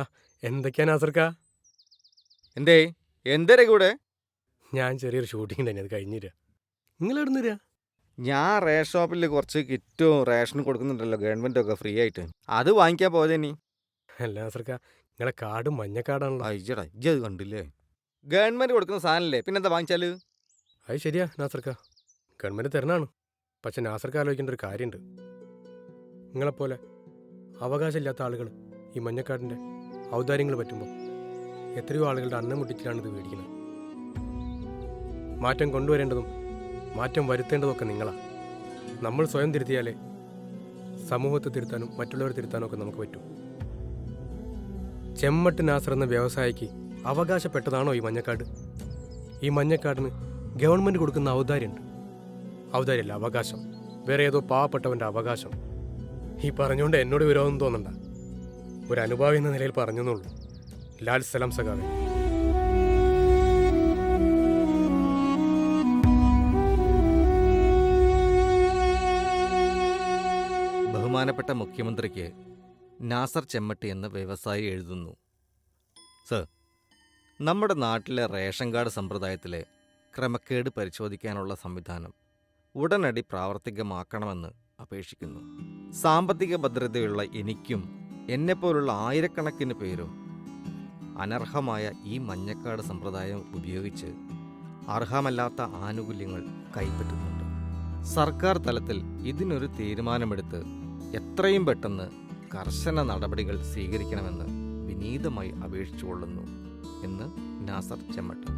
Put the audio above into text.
ആ, എന്തൊക്കെയാ നാസർക്ക? എന്തേ എന്തരെ കൂടെ? ഞാൻ ചെറിയൊരു ഷൂട്ടിംഗ് ഉണ്ടായിരുന്നു, അത് കഴിഞ്ഞില്ല. നിങ്ങൾ എവിടെ നിന്ന്? ഞാൻ റേഷൻ ഷോപ്പിൽ കുറച്ച് കിറ്റും റേഷനും കൊടുക്കുന്നുണ്ടല്ലോ ഗവൺമെൻറ്റൊക്കെ ഫ്രീ ആയിട്ട്. അത് വാങ്ങിക്കാൻ പോയതേ നീ. അല്ല നാസർക്ക, നിങ്ങളെ കാർഡ് മഞ്ഞക്കാർഡാണല്ലോ. അയ്യടാ ഇജ്ജത് കണ്ടില്ലേ? ഗവൺമെൻറ് കൊടുക്കുന്ന സാധനമല്ലേ, പിന്നെന്താ വാങ്ങിച്ചാൽ? അത് ശരിയാ നാസർക്ക, ഗവൺമെൻറ് തരണാണ്. പക്ഷെ നാസർക്ക ആലോചിക്കേണ്ട ഒരു കാര്യമുണ്ട്. നിങ്ങളെപ്പോലെ അവകാശമില്ലാത്ത ആളുകൾ ഈ മഞ്ഞക്കാർഡിൻ്റെ ഔദാര്യങ്ങൾ പറ്റുമ്പോൾ എത്രയോ ആളുകളുടെ അന്നം മുട്ടിച്ചിലാണ് ഇത് മേടിക്കുന്നത്. മാറ്റം കൊണ്ടുവരേണ്ടതും മാറ്റം വരുത്തേണ്ടതൊക്കെ നിങ്ങളാണ്. നമ്മൾ സ്വയം തിരുത്തിയാലേ സമൂഹത്തെ തിരുത്താനും മറ്റുള്ളവരെ തിരുത്താനും ഒക്കെ നമുക്ക് പറ്റും. ചെമ്മട്ട് നാസർ എന്ന വ്യവസായിക്ക് അവകാശപ്പെട്ടതാണോ ഈ മഞ്ഞക്കാർഡ്? ഈ മഞ്ഞക്കാർഡിന് ഗവൺമെൻറ് കൊടുക്കുന്ന ഔദാര്യമുണ്ട്. ഔദാര്യമല്ല, അവകാശം. വേറെ ഏതോ പാവപ്പെട്ടവൻ്റെ അവകാശം. ഈ പറഞ്ഞുകൊണ്ട് എന്നോട് വിരോധം തോന്നണ്ട. ഒരു അനുഭാവി എന്ന നിലയിൽ പറഞ്ഞെന്നുള്ളൂ. ലാൽ സലാം സഖാവേ. ബഹുമാനപ്പെട്ട മുഖ്യമന്ത്രിക്ക് നാസർ ചെമ്മട്ടി എന്ന വ്യവസായി എഴുതുന്നു. സർ, നമ്മുടെ നാട്ടിലെ റേഷൻ കാർഡ് സമ്പ്രദായത്തിലെ ക്രമക്കേട് പരിശോധിക്കാനുള്ള സംവിധാനം ഉടനടി പ്രാവർത്തികമാക്കണമെന്ന് അപേക്ഷിക്കുന്നു. സാമ്പത്തിക ഭദ്രതയുള്ള എനിക്കും എന്നെപ്പോലുള്ള ആയിരക്കണക്കിന് പേരും അനർഹമായ ഈ മഞ്ഞക്കാർഡ് സമ്പ്രദായം ഉപയോഗിച്ച് അർഹമല്ലാത്ത ആനുകൂല്യങ്ങൾ കൈപ്പറ്റുന്നുണ്ട്. സർക്കാർ തലത്തിൽ ഇതിനൊരു തീരുമാനമെടുത്ത് എത്രയും പെട്ടെന്ന് കർശന നടപടികൾ സ്വീകരിക്കണമെന്ന് വിനീതമായി അപേക്ഷിച്ചുകൊള്ളുന്നു എന്ന് നാസർ ചെമ്മട്ടി.